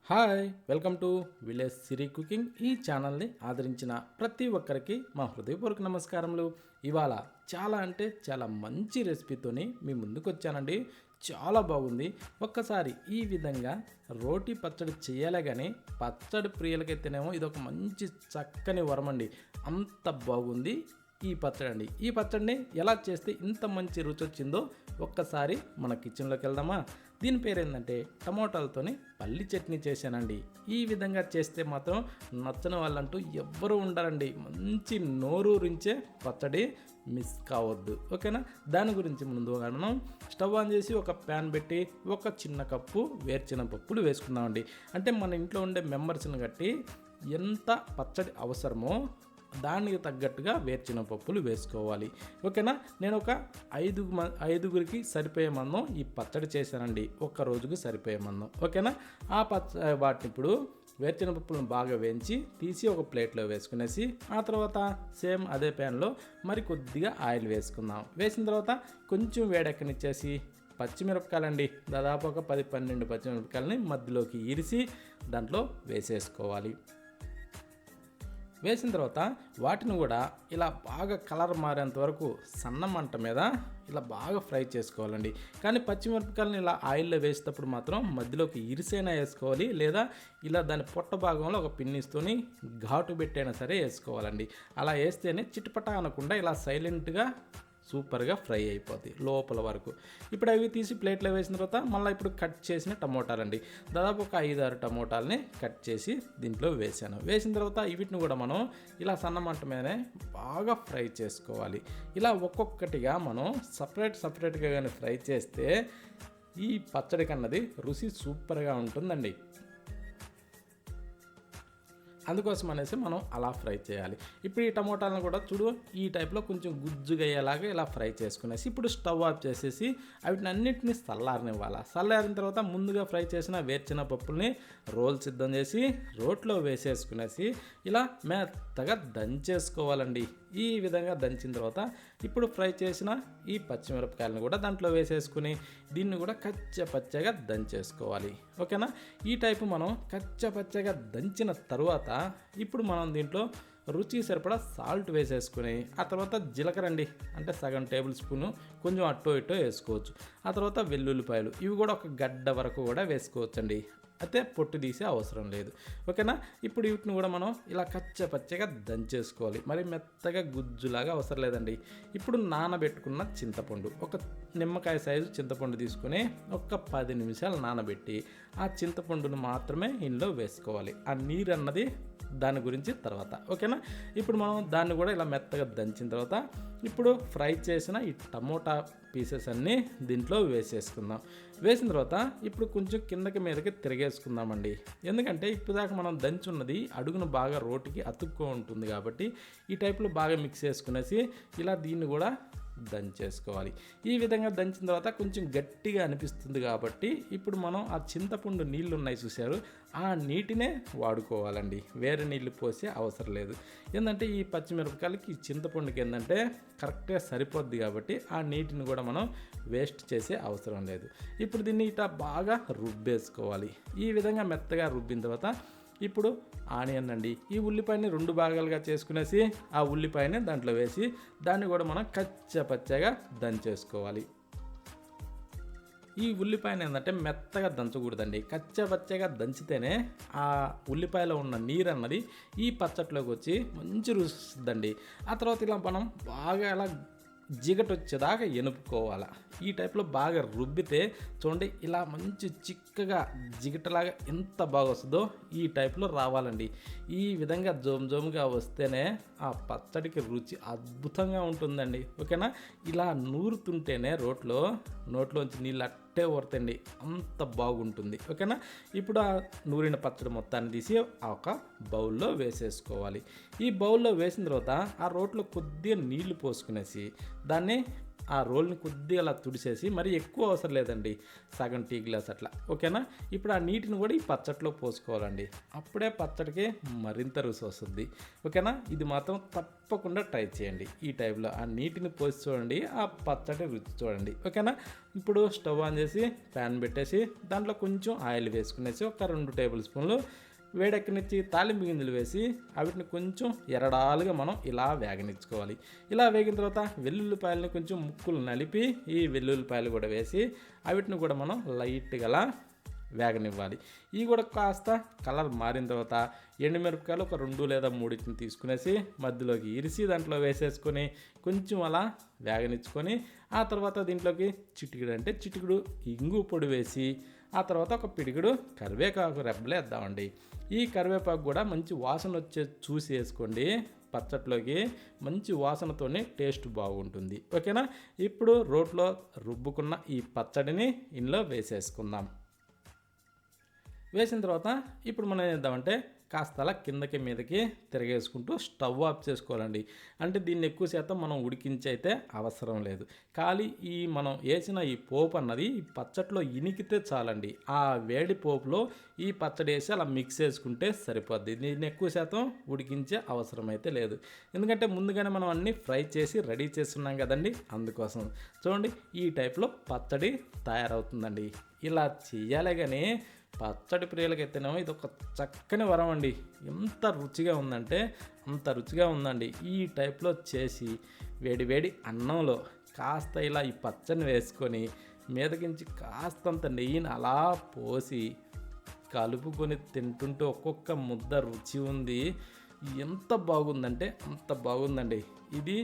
Hi welcome to village Siri cooking. ఈ ఛానల్ని ఆదరించిన ప్రతి ఒక్కరికి మా హృదయపూర్వక నమస్కారములు. ఇవాళ చాలా అంటే చాలా మంచి రెసిపీతోని మీ ముందుకు వచ్చానండి. చాలా బాగుంది. ఒక్కసారి ఈ విధంగా రోటి పచ్చడి చేయాలే కానీ పచ్చడి ప్రియులకైతేనేమో ఇదొక మంచి చక్కని వరం అండి. అంత బాగుంది ఈ పచ్చడి అండి. ఈ పచ్చడిని ఎలా చేస్తే ఇంత మంచి రుచి వచ్చిందో ఒక్కసారి మన కిచెన్లోకి వెళ్దామా. దీని పేరు ఏంటంటే టమోటాలతోని పల్లి చట్నీ చేశానండి. ఈ విధంగా చేస్తే మాత్రం నచ్చని వాళ్ళంటూ ఎవ్వరూ ఉండరండి. మంచి నోరూరించే పచ్చడి, మిస్ కావద్దు. ఓకేనా. దాని గురించి ముందుగా మనం స్టవ్ ఆన్ చేసి ఒక ప్యాన్ పెట్టి ఒక చిన్న కప్పు వేరుశెనగపప్పులు వేసుకుందామండి. అంటే మన ఇంట్లో ఉండే మెంబర్స్ని బట్టి ఎంత పచ్చడి అవసరమో దానికి తగ్గట్టుగా వేరుశెనగపప్పులు వేసుకోవాలి. ఓకేనా. నేను ఒక ఐదుగురికి సరిపోయే మందం ఈ పచ్చడి చేశానండి. ఒక్క రోజుకు సరిపోయే మందం. ఓకేనా. వాటిని ఇప్పుడు వేరుశెనగపప్పులను బాగా వేయించి తీసి ఒక ప్లేట్లో వేసుకునేసి ఆ తర్వాత సేమ్ అదే ప్యాన్లో మరి కొద్దిగా ఆయిల్ వేసుకుందాం. వేసిన తర్వాత కొంచెం వేడెక్కనిచ్చేసి పచ్చిమిరపకాయలండి, దాదాపు ఒక 10-12 పచ్చిమిరపకాయలని మధ్యలోకి ఇరిసి దాంట్లో వేసేసుకోవాలి. వేసిన తర్వాత వాటిని కూడా ఇలా బాగా కలర్ మారేంత వరకు సన్న మంట మీద ఇలా బాగా ఫ్రై చేసుకోవాలండి. కానీ పచ్చిమిరపకాయలను ఇలా ఆయిల్లో వేసేటప్పుడు మాత్రం మధ్యలోకి ఇరిసైనా వేసుకోవాలి, లేదా ఇలా దాని పొట్ట భాగంలో ఒక పిన్నిస్తోని ఘాటు పెట్టైనా సరే వేసుకోవాలండి. అలా వేస్తేనే చిటపట అనకుండా ఇలా సైలెంట్గా సూపర్గా ఫ్రై అయిపోతాయి లోపల వరకు. ఇప్పుడు అవి తీసి ప్లేట్లో వేసిన తర్వాత మళ్ళీ ఇప్పుడు కట్ చేసిన టమోటాలండి, దాదాపు ఒక 5-6 టమోటాలని కట్ చేసి దీంట్లో వేసాను. వేసిన తర్వాత వీటిని కూడా మనం ఇలా సన్నమంట మీదనే బాగా ఫ్రై చేసుకోవాలి. ఇలా ఒక్కొక్కటిగా మనం సపరేట్గా కానీ ఫ్రై చేస్తే ఈ పచ్చడి కన్నది రుచి సూపర్గా ఉంటుందండి. అందుకోసం అనేసి మనం అలా ఫ్రై చేయాలి. ఇప్పుడు ఈ టమోటాలను కూడా చూడు ఈ టైప్లో కొంచెం గుజ్జుగా అయ్యేలాగా ఇలా ఫ్రై చేసుకునేసి ఇప్పుడు స్టవ్ ఆఫ్ చేసేసి వీటిని అన్నింటినీ చల్లారనివ్వాలి. చల్లారిన తర్వాత ముందుగా ఫ్రై చేసిన వేరుశెనగపప్పుల్ని రోల్ సిద్ధం చేసి రోట్లో వేసేసుకునేసి ఇలా మెత్తగా దంచేసుకోవాలండి. ఈ విధంగా దంచిన తర్వాత ఇప్పుడు ఫ్రై చేసిన ఈ పచ్చిమిరపకాయలను కూడా దాంట్లో వేసేసుకుని దీన్ని కూడా కచ్చపచ్చగా దంచేసుకోవాలి. ఓకేనా. ఈ టైపు మనం కచ్చపచ్చగా దంచిన తర్వాత ఇప్పుడు మనం దీంట్లో రుచి సరిపడా సాల్ట్ వేసేసుకుని ఆ తర్వాత జీలకర్ర అండి, అంటే సగం టేబుల్ స్పూను, కొంచెం అట్టో ఇట్టో వేసుకోవచ్చు. ఆ తర్వాత వెల్లుల్లిపాయలు ఇవి కూడా ఒక గడ్డ వరకు కూడా వేసుకోవచ్చండి, అయితే పొట్టు తీసే అవసరం లేదు. ఓకేనా. ఇప్పుడు వీటిని కూడా మనం ఇలా కచ్చపచ్చగా దంచేసుకోవాలి. మరి మెత్తగా గుజ్జులాగా అవసరం లేదండి. ఇప్పుడు నానబెట్టుకున్న చింతపండు, ఒక నిమ్మకాయ సైజు చింతపండు తీసుకుని ఒక 10 నిమిషాలు నానబెట్టి ఆ చింతపండును మాత్రమే ఇందులో వేసుకోవాలి. ఆ నీరు అన్నది దాని గురించి తర్వాత. ఓకేనా. ఇప్పుడు మనం దాన్ని కూడా ఇలా మెత్తగా దంచిన తర్వాత ఇప్పుడు ఫ్రై చేసిన ఈ టమోటా పీసెస్ అన్నీ దీంట్లో వేసేసుకుందాం. వేసిన తర్వాత ఇప్పుడు కొంచెం కిందకి మీదకి తిరిగేసుకుందామండి. ఎందుకంటే ఇప్పుడు దాకా మనం దంచున్నది అడుగును బాగా రోటికి అతుక్కో ఉంటుంది కాబట్టి ఈ టైప్లో బాగా మిక్స్ చేసుకునేసి ఇలా దీన్ని కూడా దంచేసుకోవాలి. ఈ విధంగా దంచిన తర్వాత కొంచెం గట్టిగా అనిపిస్తుంది కాబట్టి ఇప్పుడు మనం ఆ చింతపండు నీళ్ళు ఉన్నాయి చూశారు, ఆ నీటినే వాడుకోవాలండి. వేరే నీళ్ళు పోసే అవసరం లేదు. ఏంటంటే ఈ పచ్చిమిరపకాయలకి ఈ చింతపండుకి ఏంటంటే కరెక్ట్గా సరిపోద్ది కాబట్టి ఆ నీటిని కూడా మనం వేస్ట్ చేసే అవసరం లేదు. ఇప్పుడు దీన్ని ఇట్లా బాగా రుబ్బేసుకోవాలి. ఈ విధంగా మెత్తగా రుబ్బిన తర్వాత ఇప్పుడు ఆనియన్ అండి, ఈ ఉల్లిపాయని 2 భాగాలుగా చేసుకునేసి ఆ ఉల్లిపాయని దాంట్లో వేసి దాన్ని కూడా మనం కచ్చపచ్చగా దంచేసుకోవాలి. ఈ ఉల్లిపాయని ఏంటంటే మెత్తగా దంచకూడదండి, కచ్చపచ్చగా దంచితేనే ఆ ఉల్లిపాయలో ఉన్న నీరు అన్నది ఈ పచ్చట్లోకి వచ్చి మంచి రుచిస్తుందండి. ఆ తర్వాత ఇలా మనం బాగా అలా జిగట వచ్చేదాకా ఎనుపుకోవాలి. ఈ టైప్లో బాగా రుబ్బితే చూడండి ఇలా మంచి చిక్కగా జిగటలాగా ఎంత బాగా వస్తుందో ఈ టైప్లో రావాలండి. ఈ విధంగా జోముగా వస్తేనే ఆ పచ్చడికి రుచి అద్భుతంగా ఉంటుందండి. ఓకేనా. ఇలా నూరుతుంటేనే నోట్లోంచి నీళ్ళు అట్టే ఊరతండి, అంత బాగుంటుంది. ఓకేనా. ఇప్పుడు ఆ నూరిన పచ్చడి మొత్తాన్ని తీసి ఒక బౌల్లో వేసేసుకోవాలి. ఈ బౌల్లో వేసిన తర్వాత ఆ రోట్లో కొద్దిగా నీళ్లు పోసుకునేసి దాన్ని ఆ రోల్ని కొద్దిగా అలా తుడిసేసి, మరి ఎక్కువ అవసరం లేదండి, సగం టీ గ్లాస్ అట్లా, ఓకేనా. ఇప్పుడు ఆ నీటిని కూడా ఈ పచ్చడిలో పోసుకోవాలండి. అప్పుడే పచ్చడికి మరింత రుచి వస్తుంది, ఓకేనా. ఇది మాత్రం తప్పకుండా ట్రై చేయండి. ఈ టైప్లో ఆ నీటిని పోసి చూడండి, ఆ పచ్చడి రుచి చూడండి, ఓకేనా. ఇప్పుడు స్టవ్ ఆన్ చేసి ప్యాన్ పెట్టేసి దాంట్లో కొంచెం ఆయిల్ వేసుకునేసి ఒక 2 టేబుల్ స్పూన్లు వేడెక్కనిచ్చి తాలింపు గింజలు వేసి వాటిని కొంచెం ఎరడాలుగా మనం ఇలా వేగనిచ్చుకోవాలి. ఇలా వేగిన తర్వాత వెల్లుల్లిపాయలని కొంచెం ముక్కలు నలిపి ఈ వెల్లుల్లిపాయలు కూడా వేసి వాటిని కూడా మనం లైట్గా అలా వేగనివ్వాలి. ఇవి కూడా కాస్త కలర్ మారిన తర్వాత ఎండుమిరపకాయలు ఒక 2 లేదా 3 తీసుకునేసి మధ్యలోకి ఇరిసి దాంట్లో వేసేసుకొని కొంచెం అలా వేగనిచ్చుకొని ఆ తర్వాత దీంట్లోకి చిటికెడు ఇంగు పొడి వేసి ఆ తర్వాత ఒక పిడిగుడు కరివేపాకు రెబ్బలు వేద్దామండి. ఈ కరివేపాకు కూడా మంచి వాసన వచ్చే చూసి వేసుకోండి, పచ్చట్లోకి మంచి వాసనతోనే టేస్ట్ బాగుంటుంది, ఓకేనా. ఇప్పుడు రోట్లో రుబ్బుకున్న ఈ పచ్చడిని ఇందులో వేసేసుకుందాం. వేసిన తర్వాత ఇప్పుడు మనం ఏం చేద్దామంటే కాస్త అలా కిందకి మీదకి తిరగేసుకుంటూ స్టవ్ ఆఫ్ చేసుకోవాలండి. అంటే దీన్ని ఎక్కువ శాతం మనం ఉడికించి అయితే అవసరం లేదు. ఖాళీ ఈ మనం వేసిన ఈ పోపు అన్నది ఈ పచ్చట్లో ఇనికితే చాలండి. ఆ వేడి పోపులో ఈ పచ్చడి వేసి అలా మిక్స్ చేసుకుంటే సరిపోద్ది. దీన్ని ఎక్కువ శాతం ఉడికించే అవసరం అయితే లేదు, ఎందుకంటే ముందుగానే మనం అన్నీ ఫ్రై చేసి రెడీ చేస్తున్నాం కదండి, అందుకోసం. చూడండి ఈ టైప్లో పచ్చడి తయారవుతుందండి. ఇలా చెయ్యాలే కానీ పచ్చడి ప్రియులకైతేనేమో ఇది ఒక చక్కని వరం అండి. ఎంత రుచిగా ఉందంటే అంత రుచిగా ఉందండి. ఈ టైప్లో చేసి వేడి అన్నంలో కాస్త ఇలా ఈ పచ్చడిని వేసుకొని మీదకించి కాస్తంత నెయ్యిని అలా పోసి కలుపుకొని తింటుంటే ఒక్కొక్క ముద్ద రుచి ఉంది. ఎంత బాగుందంటే అంత బాగుందండి. ఇది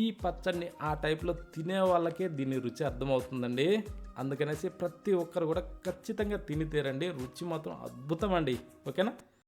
ఈ పచ్చడిని ఆ టైప్లో తినే వాళ్ళకే దీని రుచి అర్థమవుతుందండి. అందుకనేసి ప్రతి ఒక్కరు కూడా ఖచ్చితంగా తిని తీరండి. రుచి మాత్రం అద్భుతం అండి, ఓకేనా.